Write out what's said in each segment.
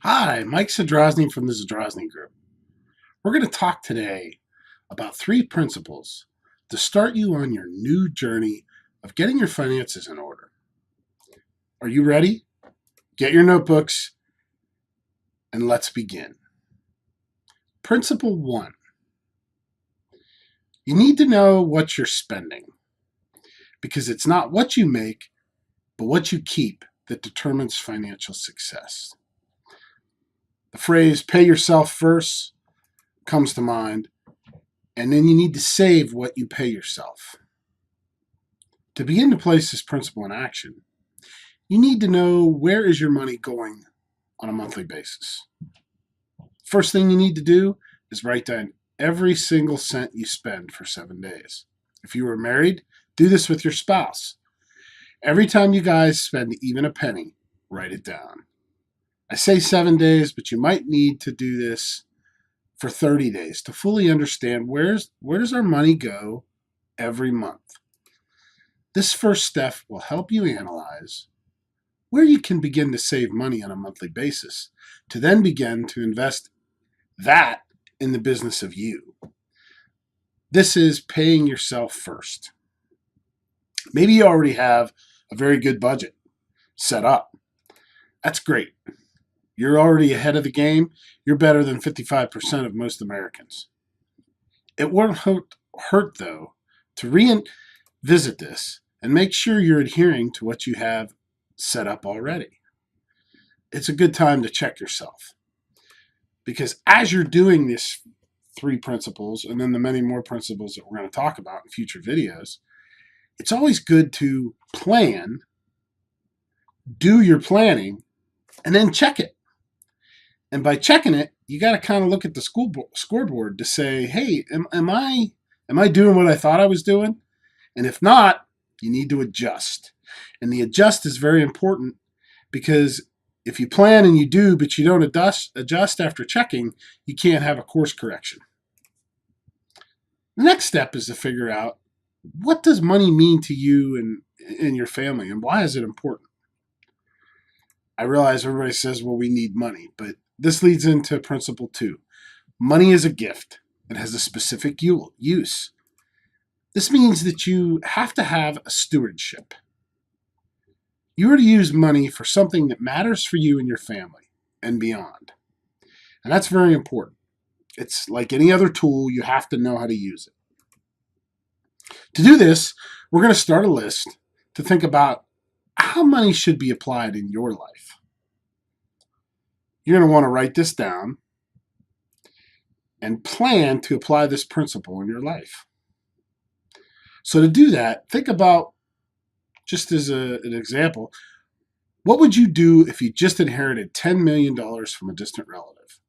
Hi, Mike Zadrozny from the Zadrozny Group. We're going to talk today about three principles to start you on your new journey of getting your finances in order. Are you ready? Get your notebooks and let's begin. Principle one, you need to know what you're spending because it's not what you make, but what you keep that determines financial success. The phrase pay yourself first comes to mind, and then you need to save what you pay yourself. To begin to place this principle in action, you need to know where is your money going on a monthly basis. First thing you need to do is write down every single cent you spend for 7 days. If you were married, do this with your spouse. Every time you guys spend even a penny, write it down. I say 7 days, but you might need to do this for 30 days to fully understand where does our money go every month. This first step will help you analyze where you can begin to save money on a monthly basis to then begin to invest that in the business of you. This is paying yourself first. Maybe you already have a very good budget set up. That's great. You're already ahead of the game. You're better than 55% of most Americans. It won't hurt though, to revisit this and make sure you're adhering to what you have set up already. It's a good time to check yourself. Because as you're doing these three principles, and then the many more principles that we're going to talk about in future videos, it's always good to plan, do your planning, and then check it. And by checking it, you got to kind of look at the scoreboard to say, hey, am I doing what I thought I was doing? And if not, you need to adjust. And the adjust is very important because if you plan and you do, but you don't adjust after checking, you can't have a course correction. The next step is to figure out, what does money mean to you and your family, and why is it important? I realize everybody says, well, we need money, but this leads into principle two. Money is a gift. It has a specific use. This means that you have to have a stewardship. You are to use money for something that matters for you and your family and beyond. And that's very important. It's like any other tool, you have to know how to use it. To do this, we're going to start a list to think about how money should be applied in your life. You're going to want to write this down and plan to apply this principle in your life. So to do that, think about, just as an example, what would you do if you just inherited $10 million from a distant relative?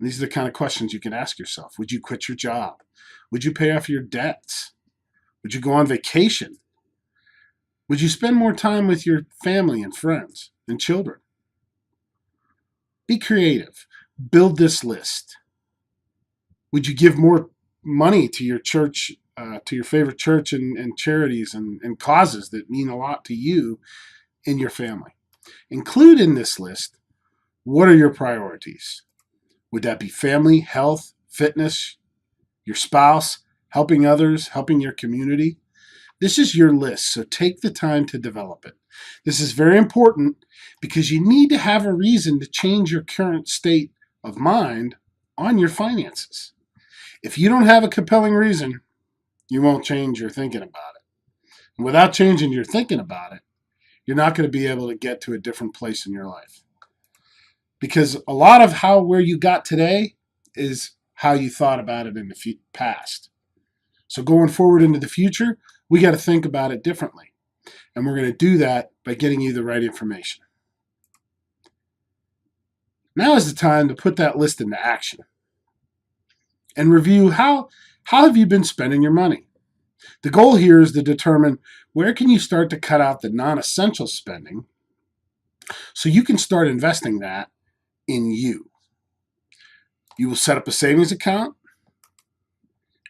And these are the kind of questions you can ask yourself. Would you quit your job? Would you pay off your debts? Would you go on vacation? Would you spend more time with your family and friends and children? Be creative. Build this list. Would you give more money to your church, to your favorite church and charities and causes that mean a lot to you and your family? Include in this list, what are your priorities? Would that be family, health, fitness, your spouse, helping others, helping your community? This is your list, so take the time to develop it. This is very important because you need to have a reason to change your current state of mind on your finances. If you don't have a compelling reason, you won't change your thinking about it. And without changing your thinking about it, you're not going to be able to get to a different place in your life. Because a lot of where you got today is how you thought about it in the past. So going forward into the future, we got to think about it differently. And we're going to do that by getting you the right information. Now is the time to put that list into action and review how have you been spending your money. The goal here is to determine where can you start to cut out the non-essential spending so you can start investing that in you. You will set up a savings account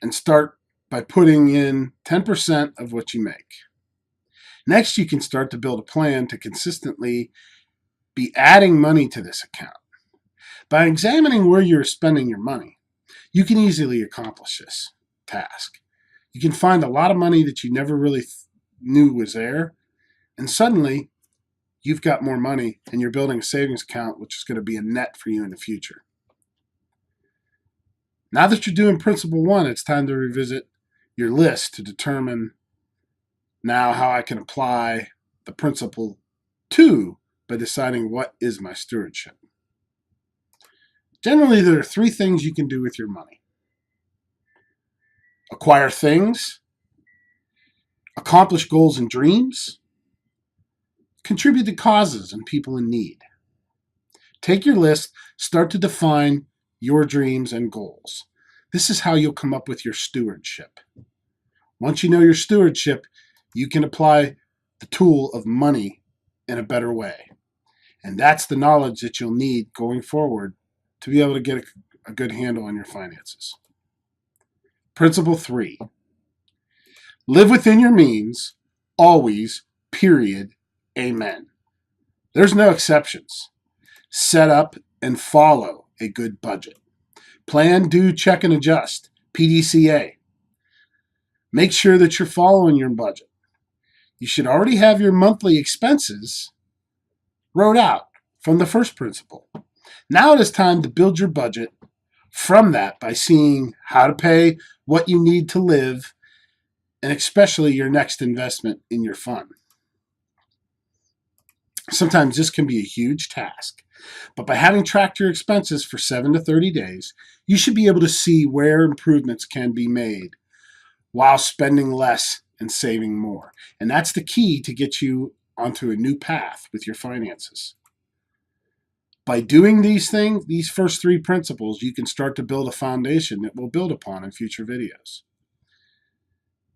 and start by putting in 10% of what you make. Next, you can start to build a plan to consistently be adding money to this account. By examining where you're spending your money, you can easily accomplish this task. You can find a lot of money that you never really knew was there, and suddenly you've got more money and you're building a savings account, which is going to be a net for you in the future. Now that you're doing principle 1, it's time to revisit your list to determine now how I can apply the principle 2 by deciding what is my stewardship. Generally, there are 3 things you can do with your money: acquire things, accomplish goals and dreams, contribute to causes and people in need. Take your list, start to define your dreams and goals. This is how you'll come up with your stewardship. Once you know your stewardship, you can apply the tool of money in a better way. And that's the knowledge that you'll need going forward to be able to get a good handle on your finances. Principle 3, live within your means, always, period, amen. There's no exceptions. Set up and follow a good budget. Plan, do, check, and adjust, PDCA. Make sure that you're following your budget. You should already have your monthly expenses wrote out from the first principle. Now it is time to build your budget from that by seeing how to pay what you need to live, and especially your next investment in your fund. Sometimes this can be a huge task, but by having tracked your expenses for 7 to 30 days, you should be able to see where improvements can be made while spending less and saving more. And that's the key to get you onto a new path with your finances. By doing these things, these first 3 principles, you can start to build a foundation that we'll build upon in future videos.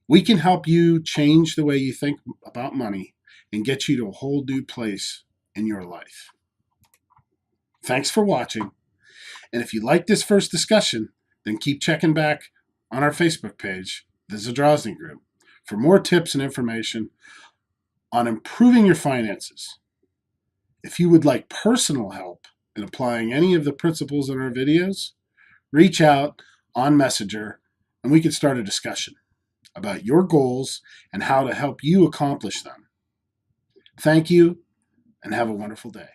We can help you change the way you think about money and get you to a whole new place in your life. Thanks for watching. And if you like this first discussion, then keep checking back on our Facebook page, the Zadrozny Group, for more tips and information on improving your finances. If you would like personal help in applying any of the principles in our videos, reach out on Messenger and we can start a discussion about your goals and how to help you accomplish them. Thank you and have a wonderful day.